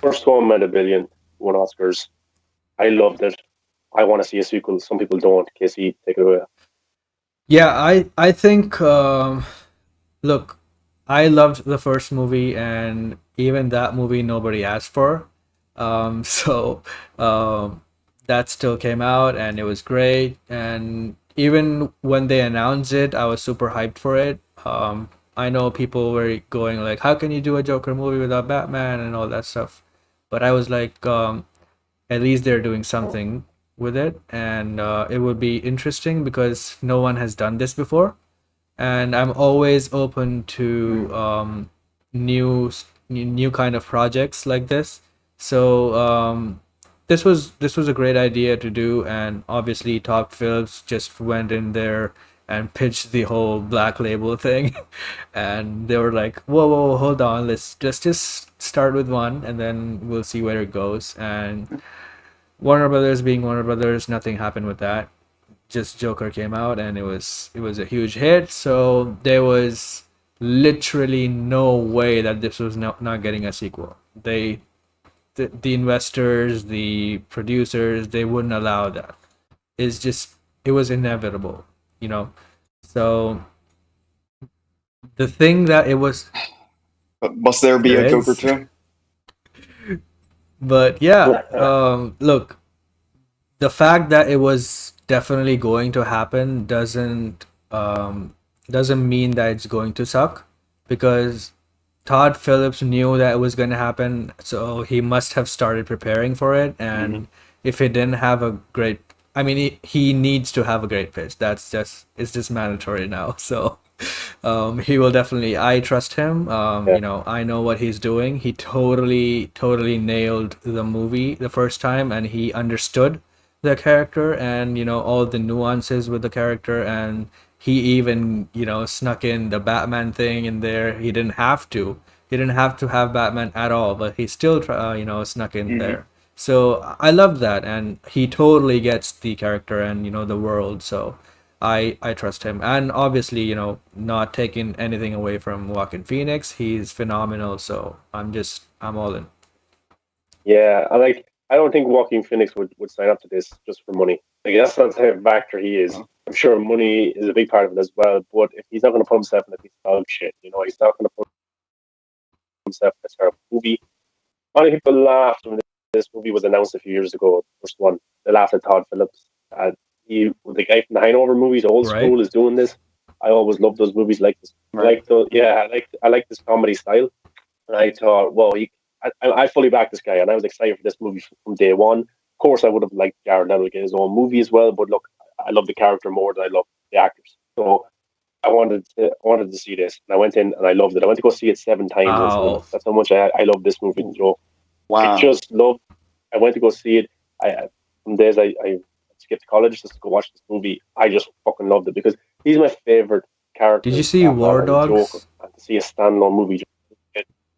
First one made a billion, won Oscars. I loved it. I want to see a sequel. Some people don't. Casey, take it away. Yeah, I think look, I loved the first movie, and even that movie nobody asked for. So um, that still came out, and it was great. And even when they announced it, I was super hyped for it. I know people were going like, "How can you do a Joker movie without Batman?" and all that stuff. But I was like, at least they're doing something with it, and it would be interesting because no one has done this before, and I'm always open to Mm. new new kind of projects like this. So this was a great idea to do, and obviously Top Phillips just went in there and pitched the whole Black Label thing, and they were like, "Whoa, whoa, hold on, let's just start with one, and then we'll see where it goes." And Warner Brothers being Warner Brothers, nothing happened with that. Just Joker came out, and it was a huge hit. So there was literally no way that this was not getting a sequel. The investors, the producers, they wouldn't allow that. It's just it was inevitable, you know. So the thing that it was But must there be there a Joker is, too? but yeah, look, the fact that it was definitely going to happen doesn't mean that it's going to suck, because Todd Phillips knew that it was going to happen, so he must have started preparing for it. Mm-hmm. And if he didn't have a great, I mean, he needs to have a great pitch. It's just mandatory now. So he will definitely. I trust him. Yeah. I know what he's doing. He totally nailed the movie the first time, and he understood the character, and all the nuances with the character. And he even snuck in the Batman thing in there. He didn't have to have Batman at all, but he still snuck in Hmm. there. So I love that, and he totally gets the character and the world. So I trust him, and obviously not taking anything away from Joaquin Phoenix. He's phenomenal. So I'm all in. Yeah, I don't think Joaquin Phoenix would sign up to this just for money. Like that's not the type of actor he is. Uh, I'm sure money is a big part of it as well. But if he's not going to put himself in a piece of dog shit, he's not going to put himself in a terrible movie. A lot of people laughed when this movie was announced a few years ago. The first one, they laughed at Todd Phillips. The guy from the Hanover movies, old Right? school, is doing this. I always loved those movies like this. right. I like this comedy style. And I thought, well, I fully back this guy, and I was excited for this movie from day one. Of course, I would have liked Jared Leto to get his own movie as well, but look, I love the character more than I love the actors. So I wanted to see this, and I went in and I loved it. I went to go see it 7 times in cinema. Wow. That's how much I love this movie. Ooh, So I wow. just love. I went to go see it. Some days I skipped college just to go watch this movie. I just fucking loved it because he's my favorite Did you character, see Batman War and the Joker, Dogs? and to see a standalone movie.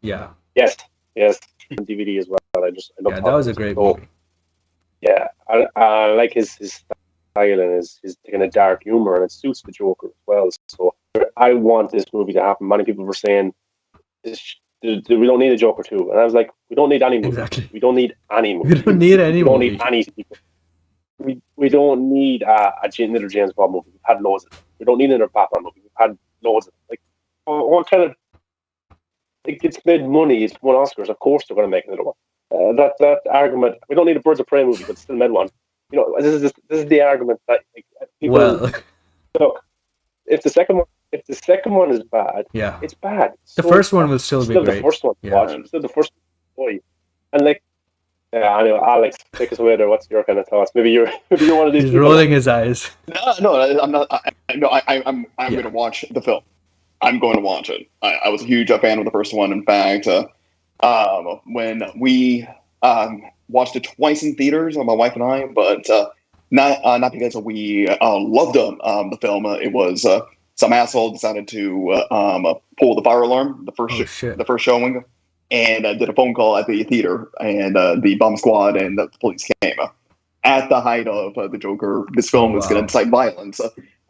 Yeah. Yes, yes, on DVD as well. I love Yeah, that Todd was a Phillips. great So movie. yeah, I like his style and his kind of dark humor, and it suits the Joker as well. So I want this movie to happen. Many people were saying we don't need a Joker two, and I was like, we don't need any movie. Exactly. We don't need any We movie. don't need any We don't need movie. any sequel. We don't need another James Bond movie. We've had loads of them. We don't need another Batman movie. We've had loads of them. Like what kind of it's made money. It's won Oscars. Of course, they're going to make another one. That argument. We don't need a Birds of Prey movie, but still made one. This is the argument that like, people Well, look. If the second one is bad, yeah. it's bad. The So first one what? will still It's be still the great. first one to Yeah. watch. Right. It's still the first one to enjoy. And like, yeah, I know, Alex, take us away there. What's your kind of thoughts? Maybe you're maybe you're one of these He's people. rolling his eyes. No, no, I'm not. No, I'm going Yeah. to watch the film. I'm going to watch it. I was a huge fan of the first one. In fact, when we watched it twice in theaters, my wife and I, but not because we loved the film. It was some asshole decided to pull the fire alarm Oh shit. the first showing, and did a phone call at the theater, and the bomb squad and the police came. At the height of the Joker, this Oh film was going to wow. incite violence.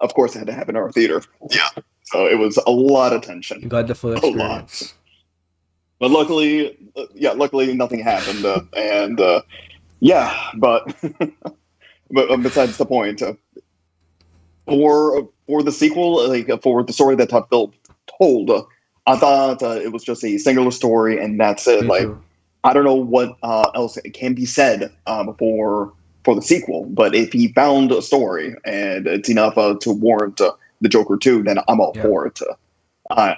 Of course, it had to happen in our theater. Yeah. So it was a lot of tension. You got the full A lot. experience. But luckily nothing happened, and yeah, but but besides the point, for the sequel, like for the story that Todd Phillips told, I thought it was just a singular story, and that's it. Me Like too. I don't know what else can be said for the sequel, but if he found a story and it's enough to warrant the Joker 2, then I'm all Yeah. for it. Uh,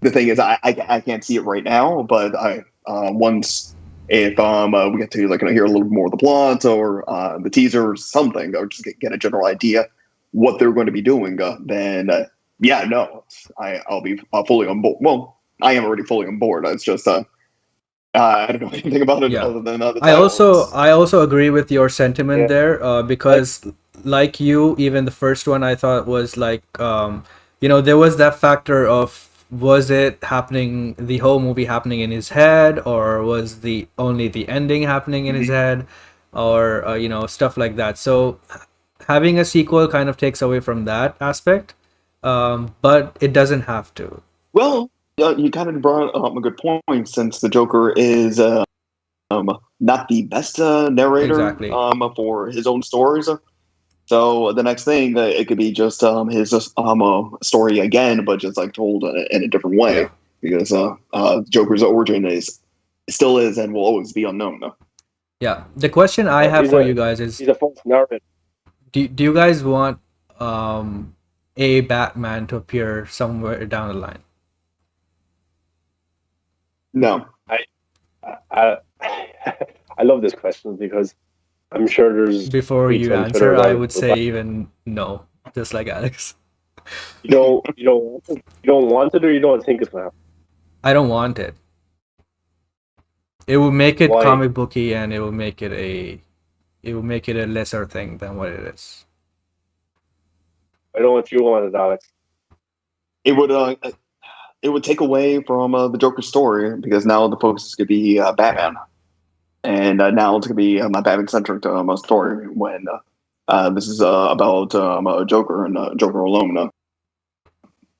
the thing is, I can't see it right now, but I once if we get to like hear a little bit more of the plot or the teaser or something, or just get a general idea what they're going to be doing, then yeah, no, I'll be fully on board. Well, I am already fully on board. It's just I don't know anything about it Yeah. other than the I title. also I also agree with your sentiment Yeah. there, because like you, even the first one I thought was like, there was that factor of, was it happening, the whole movie happening in his head, or was the only the ending happening in his Mhm. head, or stuff like that. So having a sequel kind of takes away from that aspect, but it doesn't have to. Well, you kind of brought up a good point since the Joker is not the best narrator Exactly. for his own stories. So the next thing, it could be just his story again, but just like told in a different way, Yeah. because Joker's origin is still is and will always be unknown. Yeah. The question I Yeah, have for you guys is, he's a false narrative. do you guys want a Batman to appear somewhere down the line? No, I, I I love this question because I'm sure there's Before tweets you on Twitter answer, I about it. would say even no, just like Alex. You don't want it or you don't think it's gonna happen. I don't want it. It will make it Why? comic booky, and it will make it a lesser thing than what it is. I don't want you want it, Alex. it would uh, it would take away from the Joker story because now the focus is going to be Batman, and now it's going to be a Batman centric story when this is about Joker and Joker alone.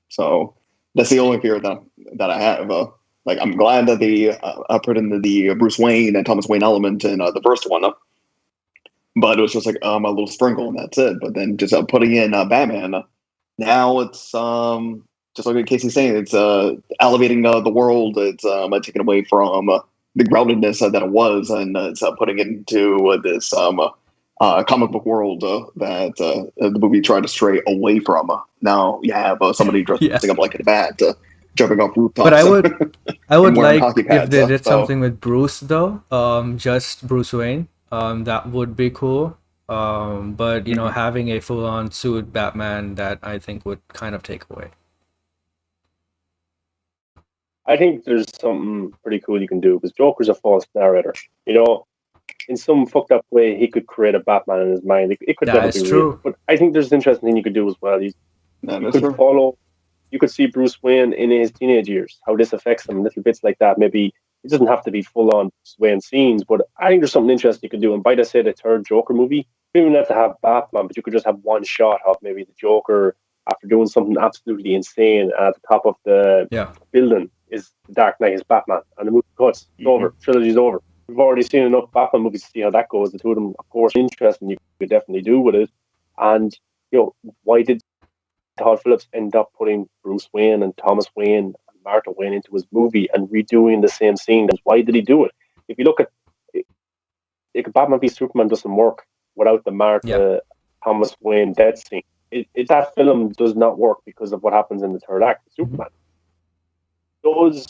So that's the only fear that I have. Like I'm glad that they put in the Bruce Wayne and Thomas Wayne element in the first one, but it was just like a little sprinkle and that's it. But then just putting in Batman, now it's just like Casey's saying, it's elevating the world. It's taking away from the groundedness that it was, and it's putting it into this comic book world that the movie tried to stray away from. Now you have somebody dressing Yeah. up like a bat, jumping off rooftops, But I would and wearing like hockey if pads. they did So something with Bruce though, just Bruce Wayne. That would be cool. But Mhm. having a full-on suit Batman, that I think would kind of take away. I think there's something pretty cool you can do because Joker's a false narrator. In some fucked up way, he could create a Batman in his mind. It could That never is be real. true. But I think there's an interesting thing you could do as well. that You is could true. follow, you could see Bruce Wayne in his teenage years, how this affects him, little bits like that. Maybe it doesn't have to be full on Bruce Wayne scenes, but I think there's something interesting you could do. And by the say the third Joker movie, you don't even have to have Batman, but you could just have one shot of maybe the Joker after doing something absolutely insane at the top of the Yeah. building is the Dark Knight is Batman, and the movie cuts. It's over. Trilogy's over. We've already seen enough Batman movies to see how that goes. The two of them, of course, interesting. You could definitely do with it. And why did Todd Phillips end up putting Bruce Wayne and Thomas Wayne and Martha Wayne into his movie and redoing the same scene? Why did he do it? If you look at Batman v Superman doesn't work without the Yeah. Martha Thomas Wayne death scene. That film does not work because of what happens in the third act of Mhm. Superman. Does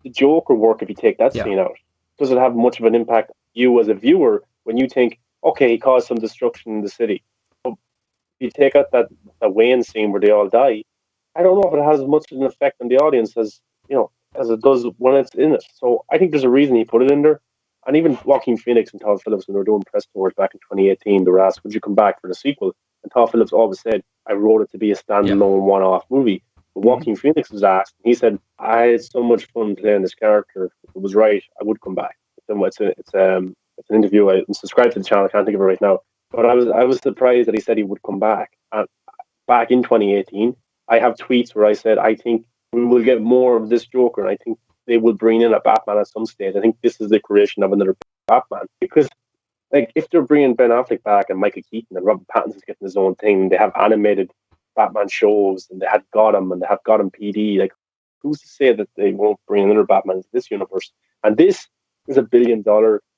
the Joker work if you take that Yeah. scene out? Does it have much of an impact on you as a viewer when you think, okay, he caused some destruction in the city? But if you take out that Wayne scene where they all die, I don't know if it has as much of an effect on the audience as it does when it's in it. So I think there's a reason he put it in there. And even Joaquin Phoenix and Todd Phillips, when they were doing press tours back in 2018, they were asked, "Would you come back for the sequel?" And Todd Phillips always said, "I wrote it to be a Yeah. standalone one-off movie." But Joaquin Phoenix was asked, and he said, "I had so much fun playing this character. If it was right, I would come back." It's an interview. I'm subscribed to the channel. I can't think of it right now. But I was surprised that he said he would come back. And back in 2018, I have tweets where I said, I think we will get more of this Joker. And I think they will bring in a Batman at some stage. I think this is the creation of another Batman because, like, if they're bringing Ben Affleck back and Michael Keaton and Robert Pattinson's getting his own thing, they have animated Batman shows and they had Gotham and they have Gotham PD. Like, who's to say that they won't bring another Batman into this universe? And this is $1 billion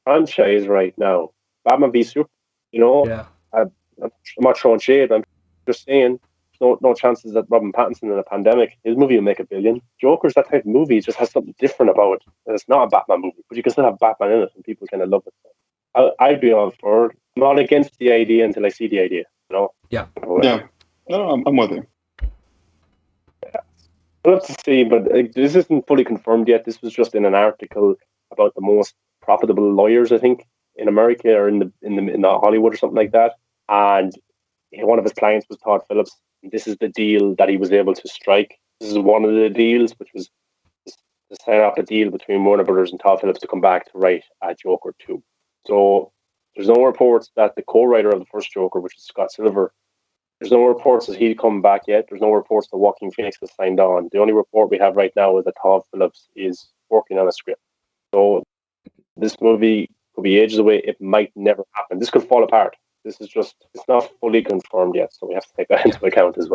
franchise right now. Batman v Super. You know, Yeah. I'm not throwing shade. I'm just saying, no chances that Robin Pattinson in a pandemic, his movie will make $1 billion. Joker's that type of movie. It just has something different about it. And it's not a Batman movie, but you can still have Batman in it, and people kind of love it. I'd be all for it. I'm not against the idea until I see the idea. You know? Yeah. Yeah. No, I'm with you. We'll have to see, but this isn't fully confirmed yet. This was just in an article about the most profitable lawyers, I think, in America or in the Hollywood or something like that. And one of his clients was Todd Phillips. And this is the deal that he was able to strike. This is one of the deals, which was to sign off a deal between Warner Brothers and Todd Phillips to come back to write a Joker 2. So there's no reports that the co-writer of the first Joker, which is Scott Silver, there's no reports that he'd come back yet. There's no reports that Joaquin Phoenix has signed on. The only report we have right now is that Todd Phillips is working on a script. So this movie could be ages away. It might never happen. This could fall apart. This is just, it's not fully confirmed yet. So we have to take that into account as well.